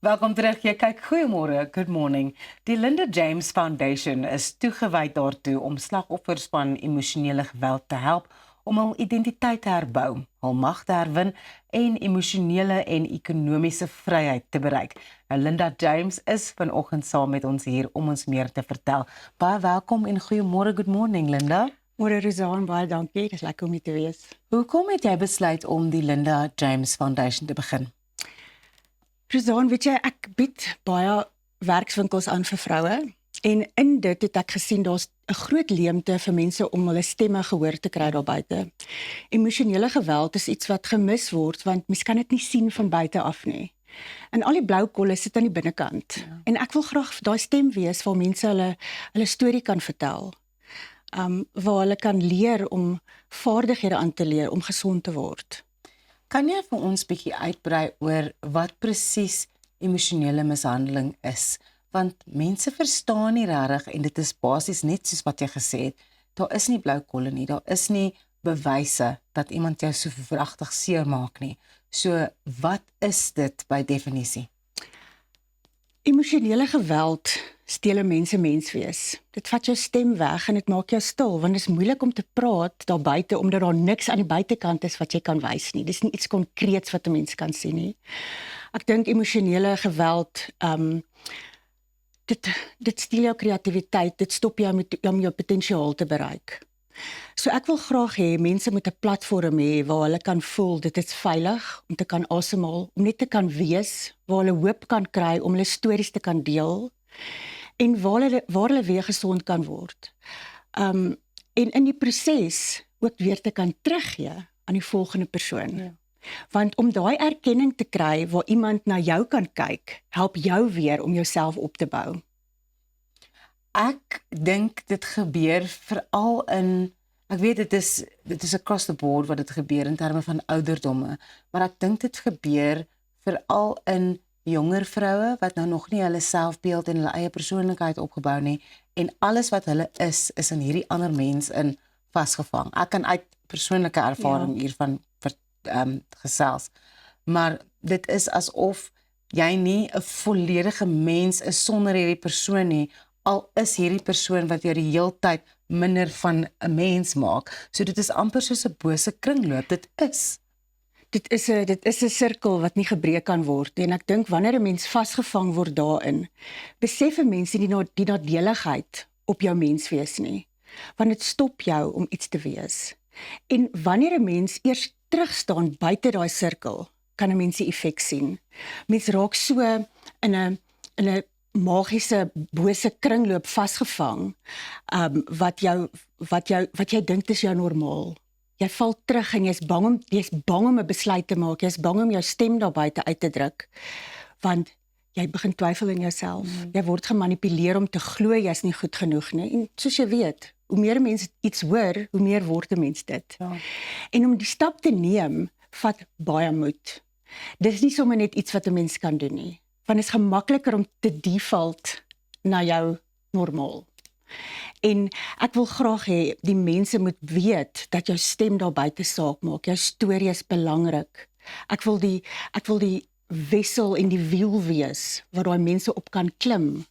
Welkom terug. Jy kyk goeiemôre, good morning. Die Linda James Foundation is toegewyd daartoe om slagoffers van emosionele geweld te help om hul identiteit te herbou, hul mag te herwin en emosionele en ekonomiese vryheid te bereik. Nou, Linda James is vanoggend saam met ons hier om ons meer te vertel. Baie welkom en goeiemôre, good morning Linda. Môre Rosanne, baie dankie. Dis lekker om hier te wees. Hoekom het jy besluit om die Linda James Foundation te begin? Rosanne, weet jy, ek bied baie werkswinkels aan vir vroue en in dit het ek gesien daar's 'n groot leemte vir mense om hulle stemme gehoor te kry daar buite. Emosionele geweld is iets wat gemis word want mens kan dit nie sien van buite af nie. En al die blou kolle sit aan die binnekant. Ja. En ek wil graag daai stem wees waar mense hulle storie kan vertel. Waar hulle kan leer om vaardighede aan te leer om gesond te word. Kan jy vir ons bietjie uitbrei oor wat presies emosionele mishandeling is? Want mense verstaan nie regtig en dit is basies net soos wat jy gesê het, daar is nie blou kolle nie, daar is nie bewyse dat iemand jou so verwragtig seermaak nie. So wat is dit by definisie? Emosionele geweld steel 'n mens wees. Dit vat jou stem weg en dit maak jou stil, want dit is moeilik om te praat daar buite omdat daar niks aan die buitekant is wat jy kan wys nie. Dis nie iets konkreets wat 'n mens kan sien nie. Ek dink emosionele geweld, dit steel jou kreatiwiteit, dit stop jou om jou potensiaal te bereik. So ek wil graag hê mense moet 'n platform hê waar hulle kan voel dit is veilig om te kan asemhaal, om net te kan wees, waar hulle hoop kan kry om hulle stories te kan deel en waar hulle weer gesond kan word. En in die proses ook weer te kan teruggee aan die volgende persoon. Ja. Want om daai erkenning te kry waar iemand na jou kan kyk, help jou weer om jouself op te bou. Ek dink dit gebeur veral in, ek weet dit is across the board wat dit gebeur in terme van ouderdomme, maar ek dink dit gebeur veral in jonger vroue wat nou nog nie hulle selfbeeld en hulle eie persoonlikheid opgebou nie en alles wat hulle is in hierdie ander mens in vasgevang. Ek kan uit persoonlike ervaring hiervan gesels, maar dit is asof jy nie 'n volledige mens is sonder hierdie persoon nie, al is hierdie persoon wat jou die heeltyd minder van 'n mens maak. So dit is amper soos 'n bose kringloop. Dit is 'n sirkel wat nie gebreek kan word nie. En ek dink wanneer 'n mens vasgevang word daarin, besef 'n mens nie die nadeligheid op jou menswees nie, want dit stop jou om iets te wees. En wanneer 'n mens eers terugstaan buite daai sirkel, kan 'n mens die effek sien. Mens raak so in 'n magiese bose kringloop vasgevang, wat jy dink dis jou normaal. Jy val terug en jy's bang om 'n besluit te maak, jy's bang om jou stem daar buite uit te druk, want jy begin twyfel in jouself. Jy word gemanipuleer om te glo jy's nie goed genoeg nie. En soos jy weet, hoe meer 'n mens iets hoor, hoe meer word 'n mens dit. Ja. En om die stap te neem, vat baie moed. Dis nie sommer net iets wat 'n mens kan doen nie. Want dit is gemakliker om te default na jou normaal. En ek wil graag hê die mense moet weet dat jou stem daar buite saak maak. Jou storie is belangrik. Ek wil die wissel en die wiel wees waar daai mense op kan klim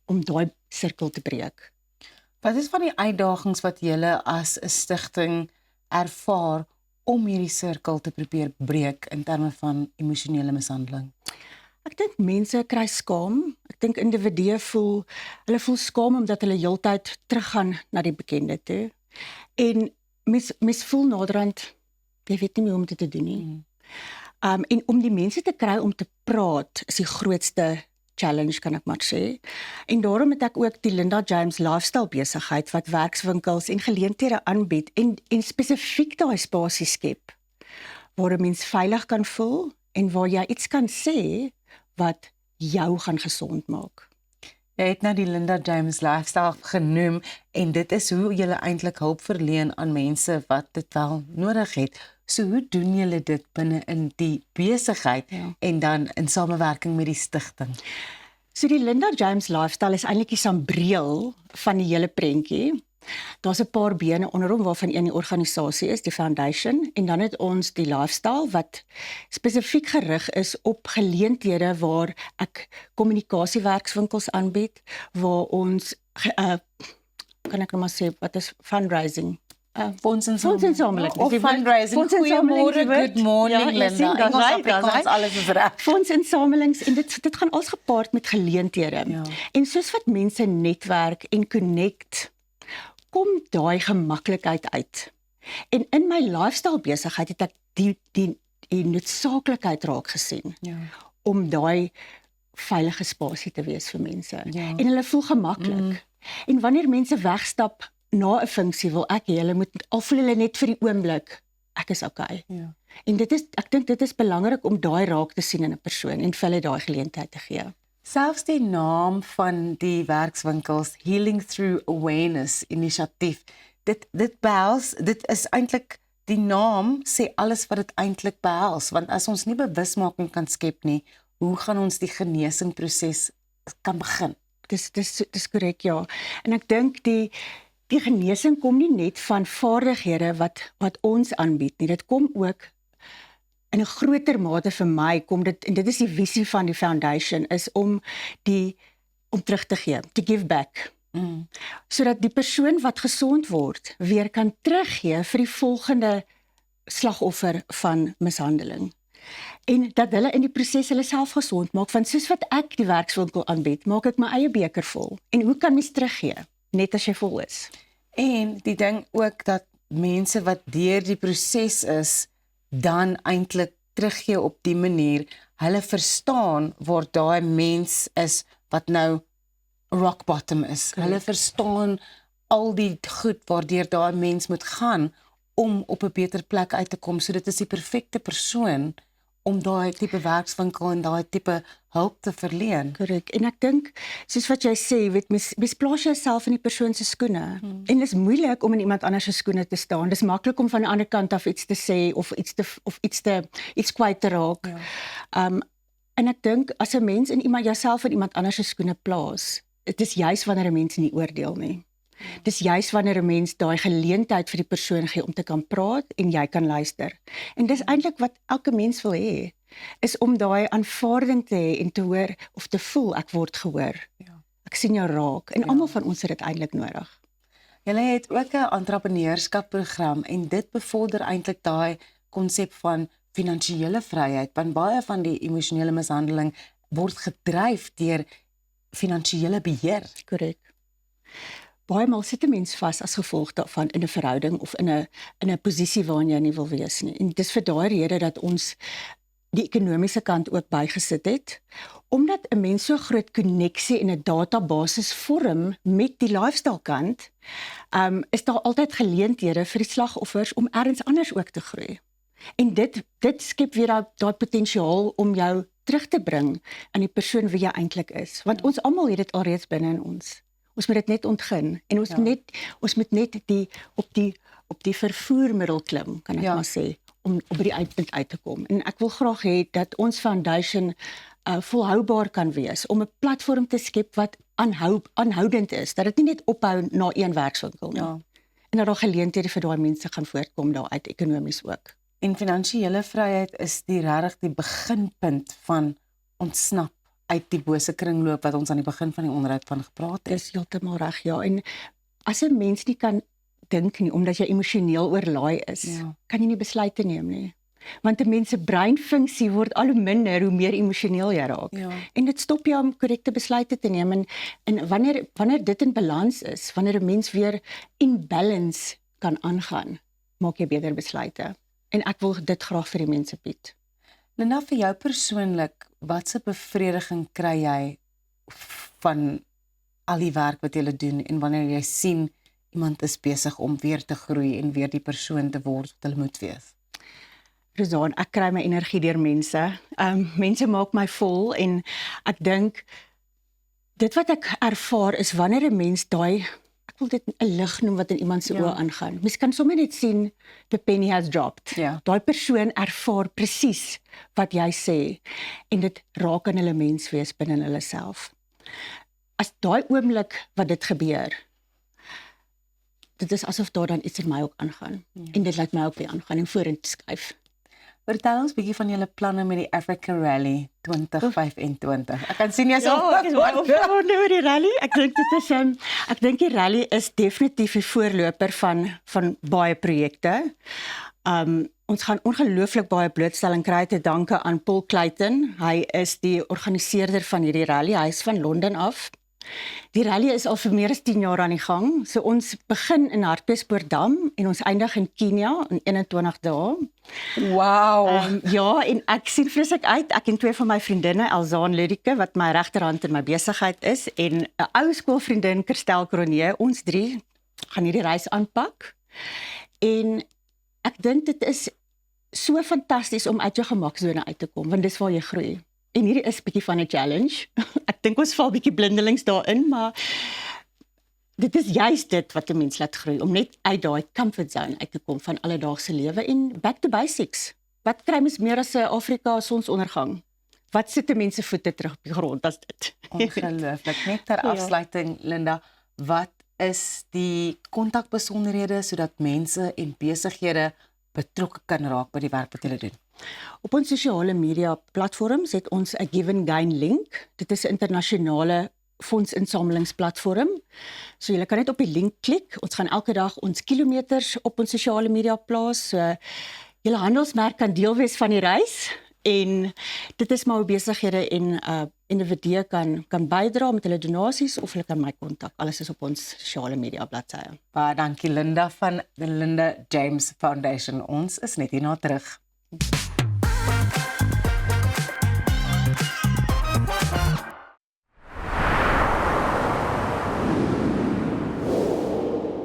om daai sirkel te breek. Wat is van die uitdagings wat julle as 'n stigting ervaar om hierdie sirkel te probeer breek in terme van emosionele mishandeling? Ek dink mense kry skaam. Ek dink individue voel skaam omdat hulle heeltyd teruggaan na die bekende toe. En mens voel naderhand, jy weet nie meer hoe om dit te doen nie. En om die mense te kry om te praat is die grootste challenge, kan ek maar sê. En daarom het ek ook die Linda James Lifestyle besigheid wat werkswinkels en geleenthede aanbied en spesifiek daai spasie skep waar 'n mens veilig kan voel en waar jy iets kan sê wat jou gaan gesond maak. Jy het nou die Linda James Lifestyle genoem en dit is hoe jy eintlik hulp verleen aan mense wat dit wel nodig het. So hoe doen julle dit binne in die besigheid en dan in samewerking met die stigting? So die Linda James Lifestyle is eintlik die sambreel van die hele prentjie. Daar's 'n paar bene onder hom waarvan een die organisasie is, die foundation, en dan het ons die lifestyle wat spesifiek gerig is op geleenthede waar ek kommunikasiewerkswinkels aanbied, waar ons kan ek nou maar sê wat is fundraising? Fondsinsameling. Of fundraising. Goeiemôre, good morning, Linda. Dis Afrikaans, alles is reg. Fondsinsamelings en dit gaan alles gepaard met geleenthede. Ja. En soos wat mense netwerk en connect, kom daai gemaklikheid uit. En in my lifestyle besigheid het ek die noodsaaklikheid raak gesien Ja. om daai veilige spasie te wees vir mense. Ja. En hulle voel gemaklik. En wanneer mense wegstap na 'n funksie, wil ek hê hulle moet al voel hulle net vir die oomblik ek is okay. Ja. En ek dink dit is belangrik om daai raak te sien in 'n persoon en vir hulle daai geleentheid te gee. Selfs die naam van die werkswinkels, Healing Through Awareness inisiatief, dit behels, dit is eintlik die naam sê alles wat dit eintlik behels, want as ons nie bewusmaking kan skep nie, hoe gaan ons die genesingproses kan begin? Dis korrek, ja. En ek dink die genesing kom nie net van vaardighede wat ons aanbied nie. Dit kom ook in 'n groter mate vir my kom dit, en dit is die visie van die foundation, is om terug te gee, to give back. Sodat die persoon wat gesond word weer kan teruggee vir die volgende slagoffer van mishandeling. En dat hulle in die proses hulle self gesond maak, want soos wat ek die werkswinkel aanbied, maak ek my eie beker vol. En hoe kan mens teruggee net as jy vol is? En die ding ook dat mense wat deur die proses is, dan eintlik teruggee op die manier, hulle verstaan waar daai mens is wat nou rock bottom is. Correct. Hulle verstaan al die goed waardeur daai mens moet gaan om op 'n beter plek uit te kom. So dit is die perfekte persoon om daai tipe werkswinkel en daai tipe hulp te verleen. Korrek. En ek dink, soos wat jy sê, weet mens plaas jouself in die persoon se skoene. En dit is moeilik om in iemand anders se skoene te staan. Dis maklik om van die ander kant af iets te sê of iets kwyt te raak. Ja. En ek dink as 'n mens jouself in iemand anders se skoene plaas, dit is juis wanneer 'n mens nie oordeel nie. Dis juis wanneer 'n mens daai geleentheid vir die persoon gee om te kan praat en jy kan luister. En dis eintlik wat elke mens wil hê, is om daai aanvaarding te hê en te hoor of te voel ek word gehoor. Ja. Ek sien jou raak en almal van ons het dit eintlik nodig. Julle het ook 'n entrepreneurskapprogram en dit bevorder eintlik daai konsep van finansiële vryheid, want baie van die emosionele mishandeling word gedryf deur finansiële beheer. Korrek. Baie maal sit 'n mens vas as gevolg daarvan in 'n verhouding of in 'n posisie waarin jy nie wil wees nie. En dis vir daai rede dat ons die ekonomiese kant ook bygesit het, omdat 'n mens so groot koneksie en 'n databasis vorm met die lifestyle kant, is daar altyd geleenthede vir die slagoffers om ergens anders ook te groei. En dit skep weer daai potensiaal om jou terug te bring aan die persoon wie jy eintlik is, want ons almal het dit alreeds binne in ons. Ons moet dit net ontgin en ons moet net op die vervoermiddel klim, kan ek maar sê, om by die uitpunt uit te kom. En ek wil graag hê dat ons foundation volhoubaar kan wees, om 'n platform te skep wat aanhoudend is, dat dit nie net ophou na een werkswinkel nie. Ja. En dat daar geleenthede vir daai mense gaan voortkom daaruit ekonomies ook. En finansiële vryheid is regtig die beginpunt van ontsnap uit die bose kringloop wat ons aan die begin van die onderhoud van gepraat het. Dis heeltemal reg, ja. En as 'n mens nie kan dink nie, omdat jy emosioneel oorlaai is, kan jy nie besluite neem nie. Want 'n mens se breinfunksie word al hoe minder hoe meer emosioneel jy raak. Ja. En dit stop jou om korrekte besluite te neem. En wanneer dit in balans is, wanneer 'n mens weer in balance kan aangaan, maak jy beter besluite. En ek wil dit graag vir die mense bied. Linda, vir jou persoonlik, watse bevrediging kry jy van al die werk wat jy doen en wanneer jy sien iemand is besig om weer te groei en weer die persoon te word wat hulle moet wees? Rosanne, ek kry my energie deur mense. Mense maak my vol en ek dink dit wat ek ervaar is wanneer 'n mens daai, ek wil dit 'n lig noem wat in iemand se oë aangaan. Mens kan sommer net sien the penny has dropped. Ja. Daai persoon ervaar presies wat jy sê en dit raak aan hulle menswees binne hulle self. As daai oomblik wat dit gebeur, dit is asof daar dan iets in my ook aangaan. En dit laat my ook weer aangaan en vorentoe skuif. Vertel ons bietjie van julle planne met die Africa Rally 2025. Ek kan sien jy's Ek is baie opgewonde oor die rally. Ek dink dit is ek dink die rally is definitief die voorloper van baie projekte. Ons gaan ongelooflik baie blootstelling kry te danke aan Paul Clayton. Hy is die organiseerder van hierdie rally. Hy is van Londen af. Die rally is al vir meer as 10 jaar aan die gang. So ons begin in Hartbeespoortdam en ons eindig in Kenia in 21 dae. Wow. Ja, en ek sien vreeslik uit. Ek en 2 van my vriendinne, Elzaan Ludike, wat my regterhand in my besigheid is, en 'n ou skoolvriendin, Kirstel Cronje, ons 3 gaan hierdie reis aanpak. En ek dink dit is so fantasties om uit jou gemaksone uit te kom, want dis waar jy groei. En hierdie is 'n bietjie van 'n challenge. Ek dink ons val bietjie blindelings daarin, maar dit is juist dit wat 'n mens laat groei, om net uit daai comfort zone uit te kom van alledaagse lewe en back to basics. Wat kry mens meer as 'n Afrika sonsondergang? Wat sit 'n mens se voete terug op die grond as dit? Ongelooflik. Net ter afsluiting, Linda, wat is die kontakbesonderhede sodat mense en besighede betrokke kan raak by die werk wat hulle doen? Op ons sosiale media platforms het ons 'n Give and Gain link. Dit is 'n internasionale fondsinsamelingsplatform. So julle kan net op die link klik. Ons gaan elke dag ons kilometers op ons sosiale media plaas. So julle handelsmerk kan deel wees van die reis en dit is maar hoe besighede en individue kan bydra met hulle donasies of hulle kan my kontak. Alles is op ons sosiale media bladsye. Baie dankie Linda van die Linda James Foundation. Ons is net hierna terug.